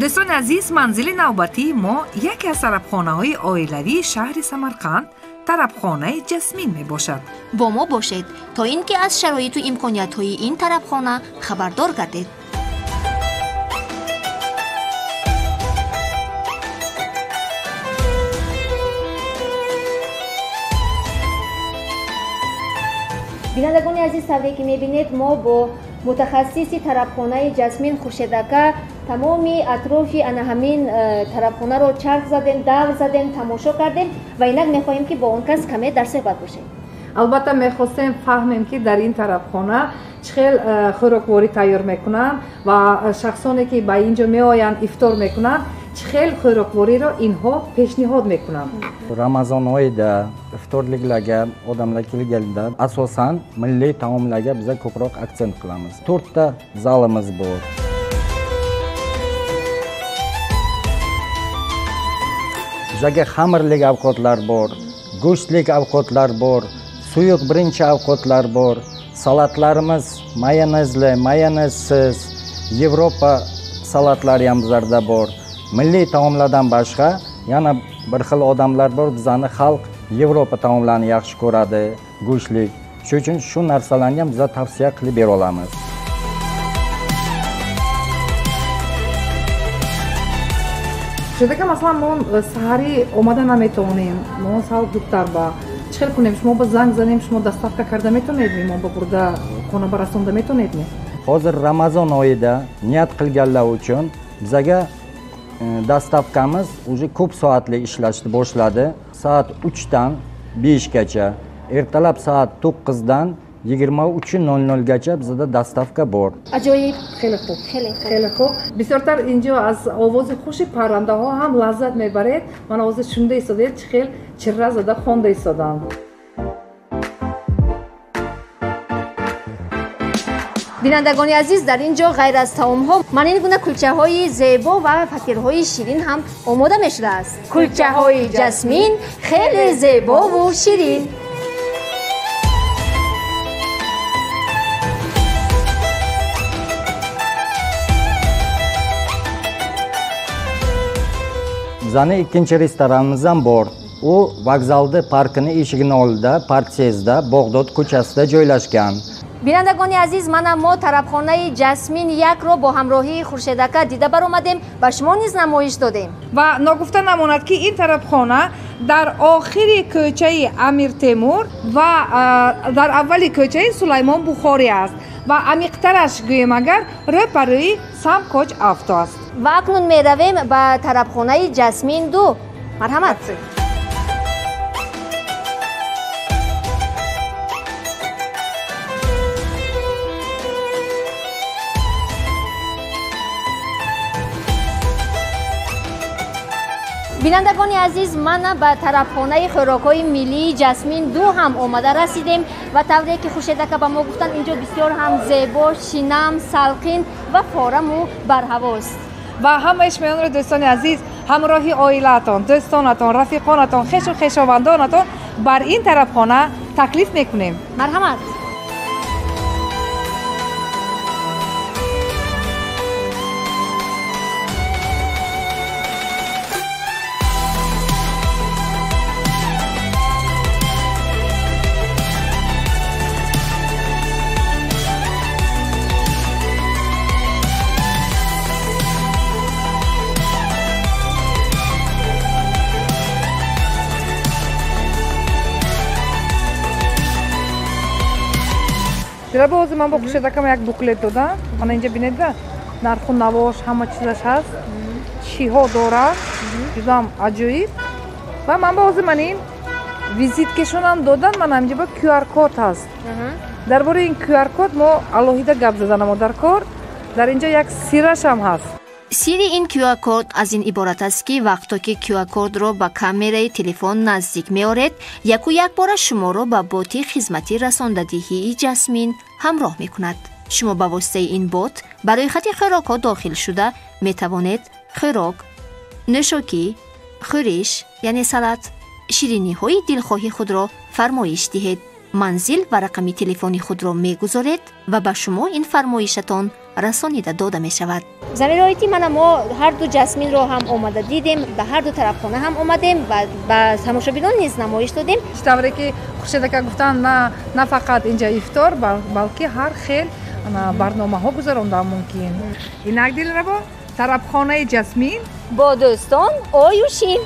دوستان عزیز، منزل نوبتی ما یکی از طربخانه‌های عائلوی شهر سمرقند طربخانه جسمین می باشد. با ما باشید تا اینکه از شرایط و امکانیت‌های این طربخانه خبردار گردید. بینندگان عزیز، طبعی که می‌بینید ما با متخصص طربخانه جسمین خورشیدکه تمامی اطراف همین طربخانه رو چرخ زدیم، دور زدیم، تماشا کردیم و اینک می‌خواهیم که با اون کس کمی در صحبت باشیم. البته می‌خواستیم فهمیم که در این طربخانه چه خوراکواری تیار میکنن و شخصانی که به اینجا میآیند افطار میکنن چه خوراکواری رو اینها پیشنهاد میکنن. Ramazon iftorliklarga odamlar kelganda asosan milliy taomlarga biz ko'proq aksent qilamiz. 4 ta zalimiz bor. Bizga xamirlik ovqatlar bor, go'shtlik ovqatlar bor, suyuq birinchi ovqatlar bor. Salatlarimiz mayonezli, mayonezsiz, Yevropa salatlari ham bizlarda bor. Milliy taomlardan boshqa yana bir xil odamlar bor, bizani xalq Yevropa taomlarini yaxshi ko'radi, go'shtlik. Shuning uchun shu narsalarni ham biz tavsiya qilib bera olamiz. شده که مثلا ما سحری اومده نمیتونیم، ما سال دکتر با چه کنیم؟ شما با زنگ زنیم، شما دستافکا کرده میتونید؟ ما با برده خونه برسونده میتونید؟ Hozir Ramazon oyida niyat qilganlar uchun bizga dastavkamiz уже ko'p soatli ishlashni boshladi. Soat 3 dan 5 gacha, ertalab soat 9 dan 23:00 gacha bizda dastavka bor. Ajoyib. خیلی خوب. خیلی خوب. بسیارتر اینجا از آواز خوش پرنده ها هم لذت میبرید. من آواز شنیده ایستادید، خیلی چرا زده خوانده ایستادن. بینندگان عزیز، در اینجا غیر از طعام‌ها من این گونه کلچه‌های زیبا و فطیرهای شیرین هم آماده می‌شده است. کلچه‌های جسمین خیلی زیبا و شیرین. Bizani ikkinchi restoranimiz ham bor. U vokzalda parkini eshigini oldida, Parksezda, Bog'dod ko'chasida joylashgan. بینندگان عزیز، من ما طربخانه جسمین یک رو با همراهی خورشیدکه دیده برآمدیم و شما نیز نمایش دادیم. و نگفته نماند که این طربخانه در آخر کوچه امیر تیمور و در اولی کوچه سلیمان بخاری است و عمیق‌ترش گویم اگر روی سمکوچ افتا است. و اکنون می رویم به طربخانه جسمین 2. مرحمت. بینندگان عزیز، من به طربخانه خوراک‌های ملی جسمین 2 هم آمده رسیدیم و طوری که خورشیدکه به ما گفتن اینجا بسیار هم زیبا، شینم، سلقین و فارم و برهواست. و همش میان رو دوستان عزیز، همراهی عائلتان، دوستانتان، رفیقانتان، خویش و خویشاوندانتان بر این طربخانه تکلیف میکنیم. مرحمت. دیره باز من با خورشیدکم یک بوکلت دادم. من اینجا بینید نرخ و نواش همه چیزش هست. چی ها داره دیدم عجیب. و من باز من این ویزیت کشونم دادن. من اینجا با QR کد هست. درباره این QR کد ما الهیده گپ زدن ما در کار. در اینجا یک سیرش هم هست. سیر این QR کد از این عبارت است که وقتی که QR کد را با کامرای تلفن نزدیک می‌آورید، یک بار شما را به بات خدمتی رساندهی جسمین همراه می‌کند. شما با واسطه این بات برای خط خوراک داخل شده می‌توانید خوراک، نوشاکی، خورش یعنی سالاد، شیرینی‌های دلخواهی خود را فرمایش دهید. منزل و رقم تلفنی خود را می‌گذارید و به شما این فرمایشتان расонида дода мешавад. замери роҳати мана мо ҳарду ҷасминро ҳам омада дидем ба ҳарду тарафхона ҳам омадем ба тамошобинон низ намоиш додем. тавре ки хуршедака гуфтан на фақат инҷа ифтор балки ҳар хел барномаҳо гузаронда мумкин. Инак дилрабо тарабхонаи ҷасмин бо дӯстон оюшин.